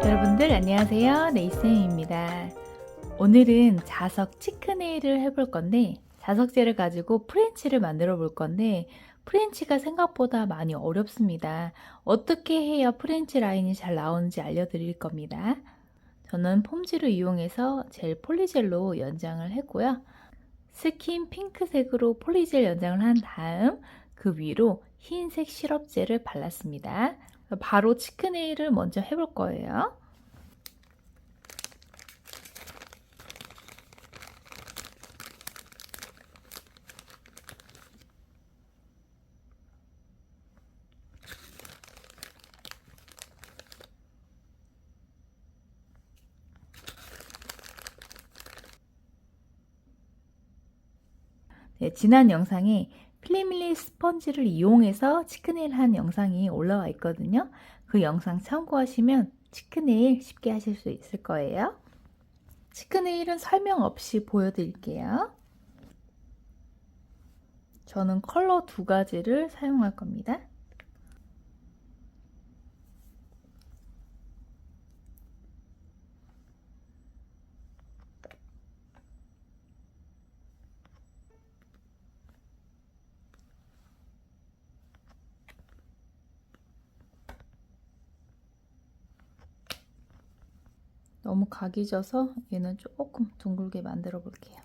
여러분들 안녕하세요. 네이쌤입니다. 오늘은 자석 치크네일을 해볼 건데 자석재를 가지고 프렌치를 만들어 볼 건데 프렌치가 생각보다 많이 어렵습니다. 어떻게 해야 프렌치 라인이 잘 나오는지 알려드릴 겁니다. 저는 폼지를 이용해서 젤 폴리젤로 연장을 했고요. 스킨 핑크색으로 폴리젤 연장을 한 다음 그 위로 흰색 시럽젤을 발랐습니다. 바로 치크네일을 먼저 해볼 거예요. 네, 지난 영상에 필리밀리 스펀지를 이용해서 치크네일 한 영상이 올라와 있거든요. 그 영상 참고하시면 치크네일 쉽게 하실 수 있을 거예요. 치크네일은 설명 없이 보여드릴게요. 저는 컬러 2가지를 사용할 겁니다. 너무 각이 져서 얘는 조금 둥글게 만들어 볼게요.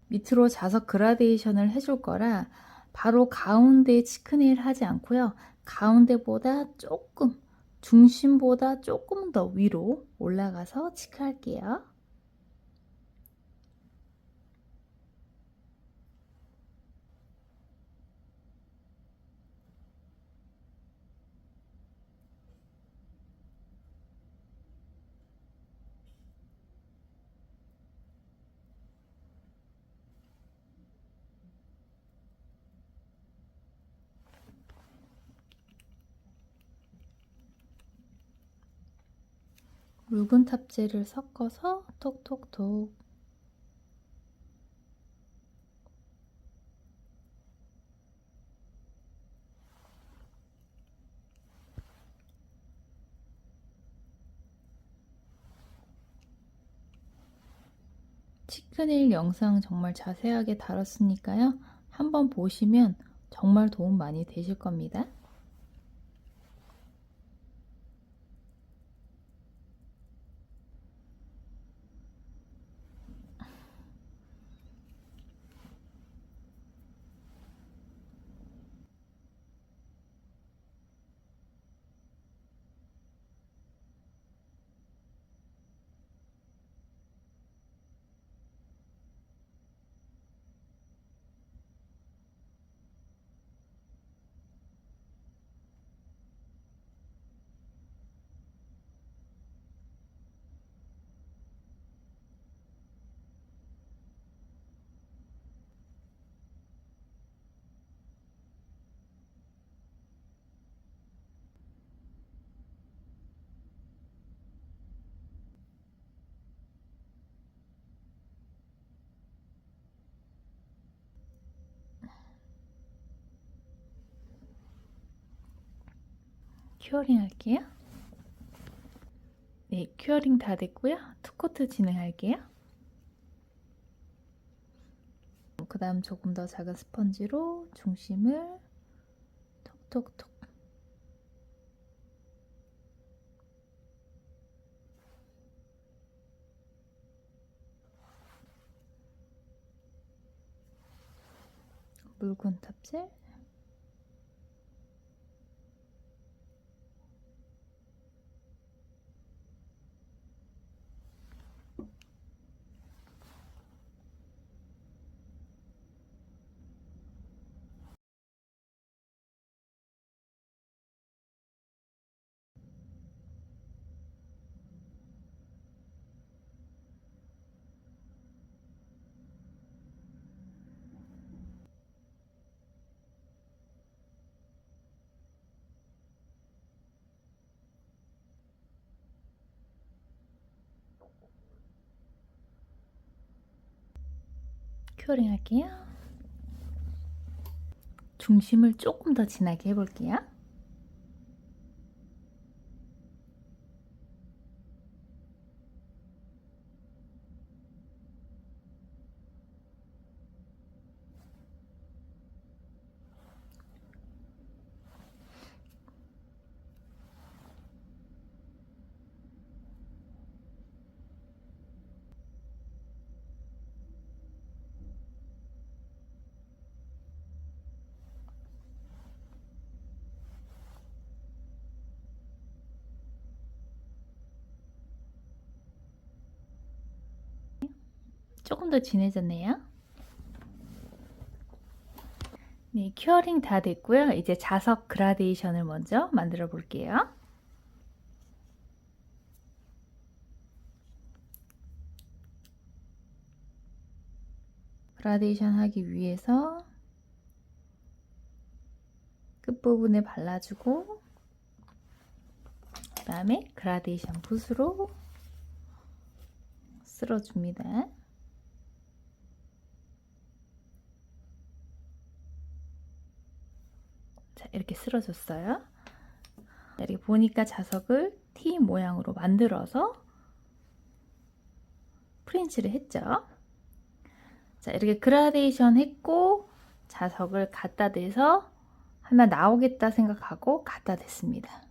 밑으로 자석 그라데이션을 해줄 거라 바로 가운데 치크네일 하지 않고요. 가운데보다 조금, 중심보다 조금 더 위로 올라가서 치크할게요. 묽은 탑재를 섞어서 톡톡톡. 치크네일 영상 정말 자세하게 다뤘으니까요. 한번 보시면 정말 도움 많이 되실 겁니다. 큐어링 할게요. 네, 큐어링 다 됐고요. 투코트 진행할게요. 그 다음 조금 더 작은 스펀지로 중심을 톡톡톡. 묽은 탑재. 큐어링 할게요. 중심을 조금 더 진하게 해볼게요. 조금 더 진해졌네요. 네, 큐어링 다 됐고요. 이제 자석 그라데이션을 먼저 만들어 볼게요. 그라데이션 하기 위해서 끝부분에 발라주고 그 다음에 그라데이션 붓으로 쓸어줍니다. 자, 이렇게 쓸어줬어요. 이렇게 보니까 자석을 T 모양으로 만들어서 프린치를 했죠. 자, 이렇게 그라데이션 했고 자석을 갖다 대서 하면 나오겠다 생각하고 갖다 댔습니다.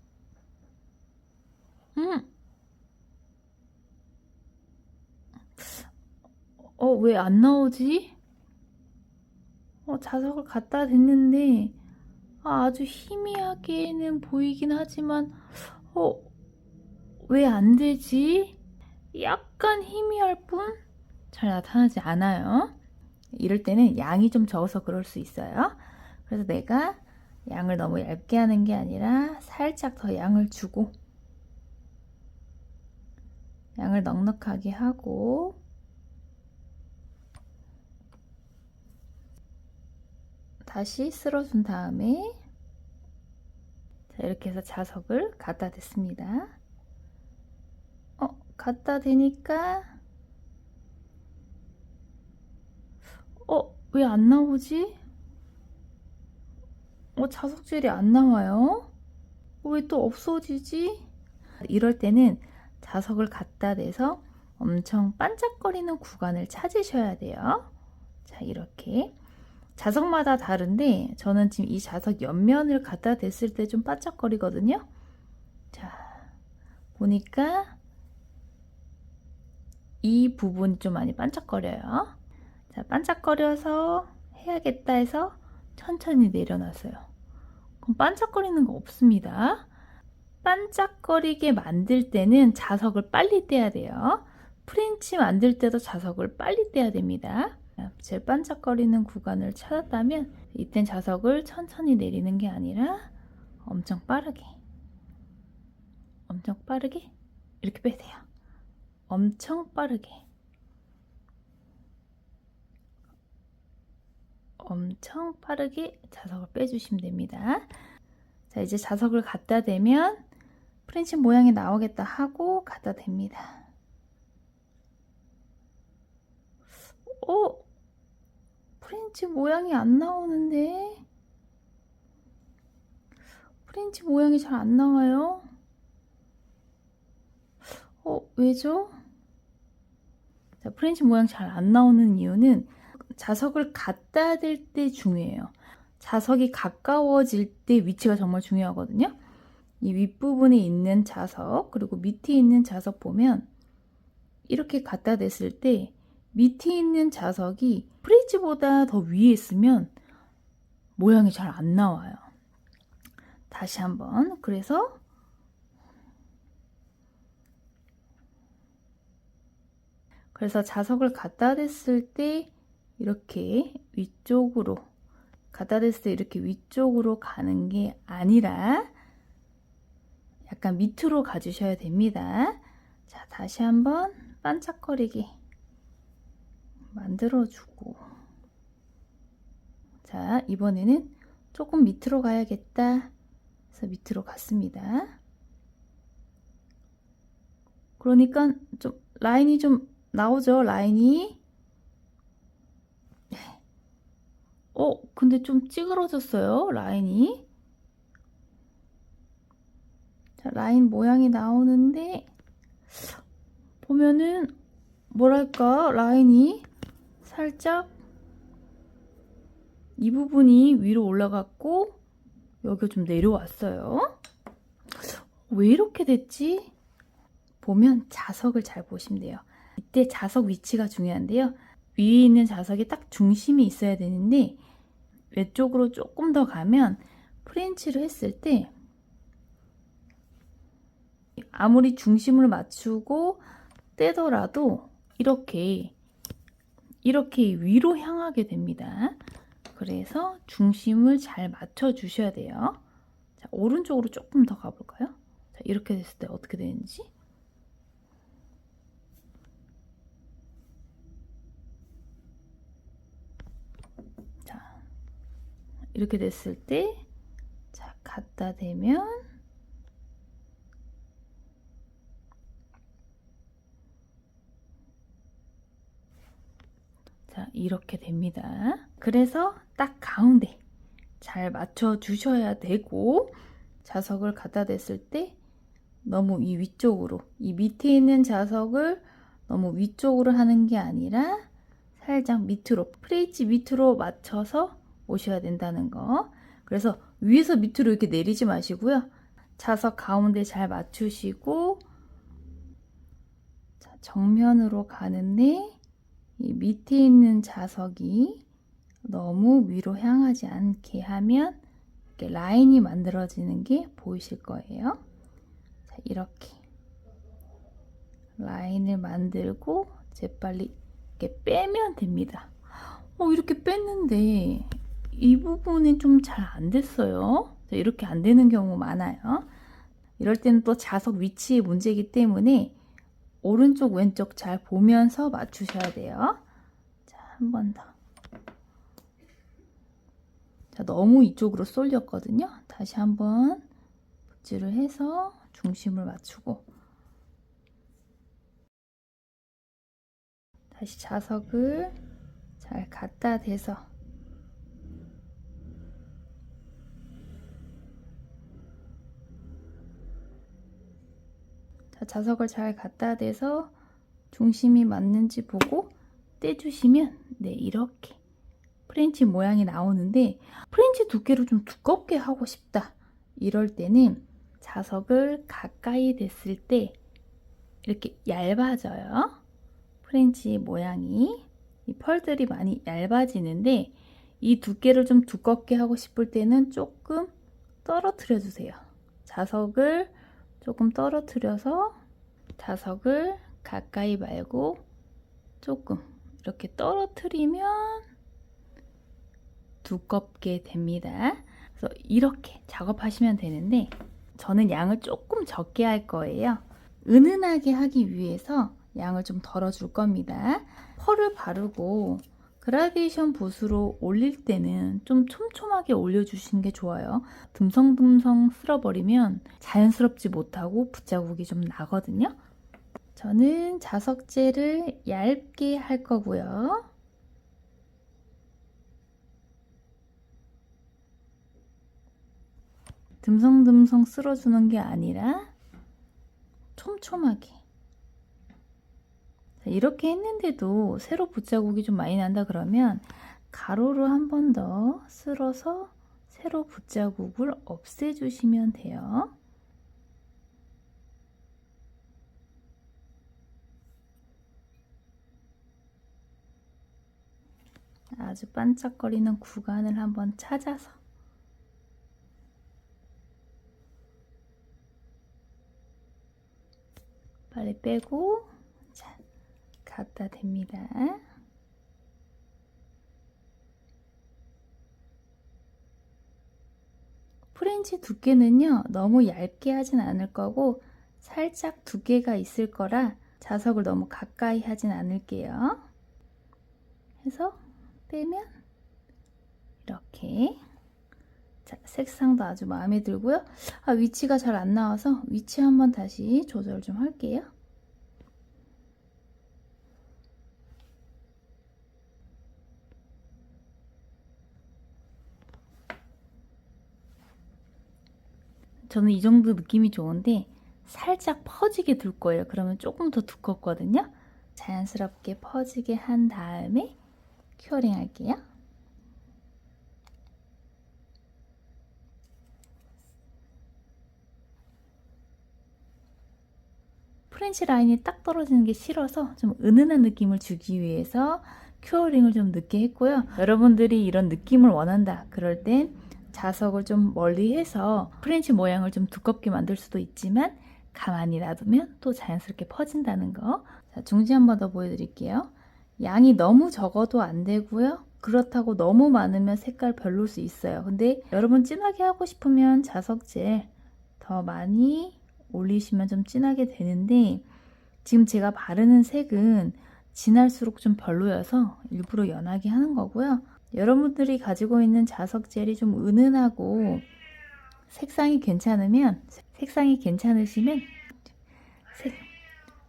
왜 안 나오지? 자석을 갖다 댔는데 아주 희미하게는 보이긴 하지만 왜 안 되지? 약간 희미할 뿐 잘 나타나지 않아요. 이럴 때는 양이 좀 적어서 그럴 수 있어요. 그래서 내가 양을 너무 얇게 하는 게 아니라 살짝 더 양을 주고 양을 넉넉하게 하고 다시 쓸어준 다음에 자, 이렇게 해서 자석을 갖다 댔습니다. 갖다 대니까 왜 안 나오지? 자석줄이 안 나와요? 왜 또 없어지지? 이럴 때는 자석을 갖다 대서 엄청 반짝거리는 구간을 찾으셔야 돼요. 자, 이렇게 자석마다 다른데 저는 지금 이 자석 옆면을 갖다 댔을 때 좀 반짝거리거든요. 자, 보니까 이 부분이 좀 많이 반짝거려요. 자, 반짝거려서 해야겠다 해서 천천히 내려놨어요. 그럼 반짝거리는 거 없습니다. 반짝거리게 만들 때는 자석을 빨리 떼야 돼요. 프린치 만들 때도 자석을 빨리 떼야 됩니다. 제일 반짝거리는 구간을 찾았다면 이땐 자석을 천천히 내리는 게 아니라 엄청 빠르게 이렇게 빼세요. 엄청 빠르게 자석을 빼주시면 됩니다. 자, 이제 자석을 갖다 대면 프렌치 모양이 나오겠다 하고 갖다 댑니다. 프렌치 모양이 안 나오는데? 프렌치 모양이 잘 안 나와요. 왜죠? 자, 프렌치 모양 잘 안 나오는 이유는 자석을 갖다 댈 때 중요해요. 자석이 가까워질 때 위치가 정말 중요하거든요. 이 윗부분에 있는 자석 그리고 밑에 있는 자석 보면 이렇게 갖다 댔을 때 밑에 있는 자석이 프린치보다 더 위에 있으면 모양이 잘 안 나와요. 다시 한번 그래서 자석을 갖다 댔을 때 이렇게 위쪽으로 갖다 댔을 때 이렇게 위쪽으로 가는 게 아니라 약간 밑으로 가주셔야 됩니다. 자, 다시 한번 반짝거리게 만들어주고 자, 이번에는 조금 밑으로 가야겠다 해서 밑으로 갔습니다. 그러니까 좀 라인이 좀 나오죠. 라인이 근데 좀 찌그러졌어요, 라인이. 자, 라인 모양이 나오는데, 보면은, 뭐랄까, 라인이 살짝 이 부분이 위로 올라갔고, 여기가 좀 내려왔어요. 왜 이렇게 됐지? 보면 자석을 잘 보시면 돼요. 이때 자석 위치가 중요한데요. 위에 있는 자석이 딱 중심이 있어야 되는데, 외쪽으로 조금 더 가면 프렌치를 했을 때 아무리 중심을 맞추고 떼더라도 이렇게 위로 향하게 됩니다. 그래서 중심을 잘 맞춰 주셔야 돼요. 자, 오른쪽으로 조금 더 가볼까요? 자, 이렇게 됐을 때 어떻게 되는지. 자, 이렇게 됐을 때, 자, 갖다 대면, 자, 이렇게 됩니다. 그래서 딱 가운데 잘 맞춰 주셔야 되고, 자석을 갖다 댔을 때 너무 이 위쪽으로, 이 밑에 있는 자석을 너무 위쪽으로 하는 게 아니라 살짝 밑으로, 프레치 밑으로 맞춰서 오셔야 된다는 거. 그래서 위에서 밑으로 이렇게 내리지 마시고요. 자석 가운데 잘 맞추시고, 자, 정면으로 가는데 이 밑에 있는 자석이 너무 위로 향하지 않게 하면 이렇게 라인이 만들어지는 게 보이실 거예요. 자, 이렇게 라인을 만들고 재빨리 이렇게 빼면 됩니다. 이렇게 뺐는데 이 부분이 좀 잘 안 됐어요. 이렇게 안 되는 경우 많아요. 이럴 때는 또 자석 위치의 문제이기 때문에 오른쪽 왼쪽 잘 보면서 맞추셔야 돼요. 자, 한 번 더. 자, 너무 이쪽으로 쏠렸거든요. 다시 한번 붓질을 해서 중심을 맞추고, 다시 자석을 잘 갖다 대서, 자, 자석을 잘 갖다 대서 중심이 맞는지 보고 떼주시면, 네, 이렇게 프렌치 모양이 나오는데, 프렌치 두께를 좀 두껍게 하고 싶다 이럴 때는 자석을 가까이 댔을 때 이렇게 얇아져요. 프렌치 모양이, 이 펄들이 많이 얇아지는데, 이 두께를 좀 두껍게 하고 싶을 때는 조금 떨어뜨려 주세요. 자석을 조금 떨어뜨려서, 자석을 가까이 말고 조금 이렇게 떨어뜨리면 두껍게 됩니다. 그래서 이렇게 작업하시면 되는데, 저는 양을 조금 적게 할 거예요. 은은하게 하기 위해서 양을 좀 덜어줄 겁니다. 펄을 바르고 그라데이션 붓으로 올릴 때는 좀 촘촘하게 올려주시는 게 좋아요. 듬성듬성 쓸어버리면 자연스럽지 못하고 붓자국이 좀 나거든요. 저는 자석재를 얇게 할 거고요. 듬성듬성 쓸어주는 게 아니라 촘촘하게. 이렇게 했는데도 새로 붓자국이 좀 많이 난다 그러면 가로로 한 번 더 쓸어서 새로 붓자국을 없애주시면 돼요. 아주 반짝거리는 구간을 한번 찾아서 빨리 빼고, 자, 갖다 댑니다. 프렌치 두께는요, 너무 얇게 하진 않을 거고 살짝 두께가 있을 거라 자석을 너무 가까이 하진 않을게요. 해서 빼면 이렇게. 자, 색상도 아주 마음에 들고요. 위치가 잘 안 나와서 위치 한번 다시 조절 좀 할게요. 저는 이 정도 느낌이 좋은데 살짝 퍼지게 둘 거예요. 그러면 조금 더 두껍거든요. 자연스럽게 퍼지게 한 다음에 큐어링 할게요. 프렌치 라인이 딱 떨어지는 게 싫어서 좀 은은한 느낌을 주기 위해서 큐어링을 좀 늦게 했고요. 여러분들이 이런 느낌을 원한다 그럴 땐 자석을 좀 멀리 해서 프렌치 모양을 좀 두껍게 만들 수도 있지만 가만히 놔두면 또 자연스럽게 퍼진다는 거. 자, 중지 한 번 더 보여드릴게요. 양이 너무 적어도 안 되고요. 그렇다고 너무 많으면 색깔 별로일 수 있어요. 근데 여러분 진하게 하고 싶으면 자석젤 더 많이 올리시면 좀 진하게 되는데 지금 제가 바르는 색은 진할수록 좀 별로여서 일부러 연하게 하는 거고요. 여러분들이 가지고 있는 자석 젤이 좀 은은하고 색상이 괜찮으시면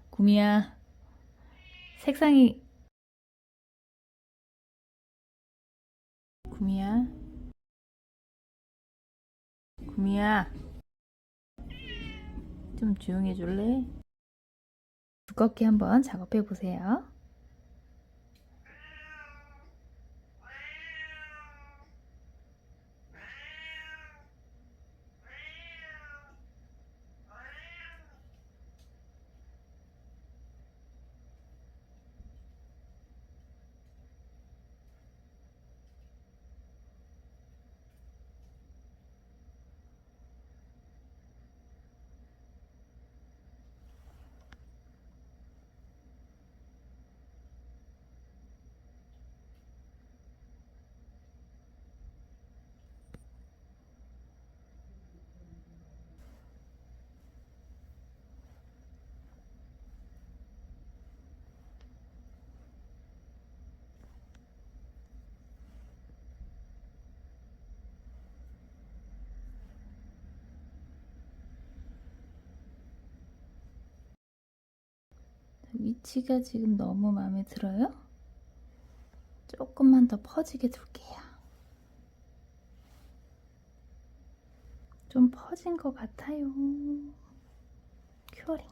구미야 색상이 구미야 좀 조용히 해줄래? 두껍게 한번 작업해 보세요. 위치가 지금 너무 마음에 들어요? 조금만 더 퍼지게 둘게요. 좀 퍼진 것 같아요. 큐어링.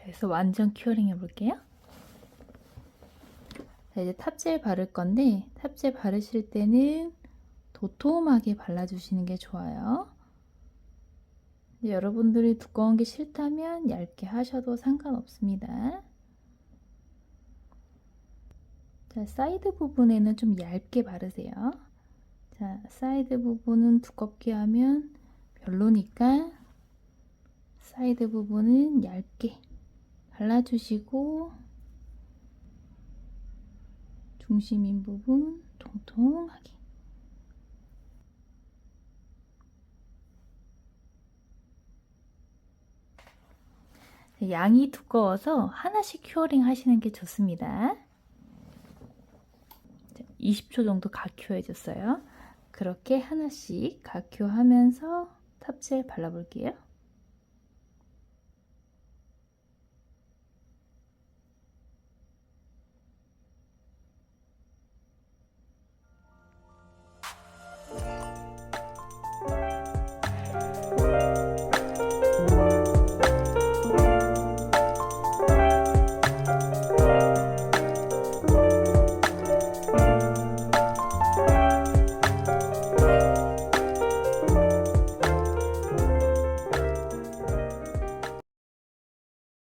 그래서 완전 큐어링 해볼게요. 자, 이제 탑젤 바를 건데 탑젤 바르실 때는 도톰하게 발라주시는 게 좋아요. 여러분들이 두꺼운 게 싫다면 얇게 하셔도 상관없습니다. 자, 사이드 부분에는 좀 얇게 바르세요. 자, 사이드 부분은 두껍게 하면 별로니까 사이드 부분은 얇게 발라주시고 중심인 부분 통통하게. 양이 두꺼워서 하나씩 큐어링 하시는 게 좋습니다. 20초 정도 가큐 해줬어요. 그렇게 하나씩 가큐 하면서 탑젤 발라볼게요.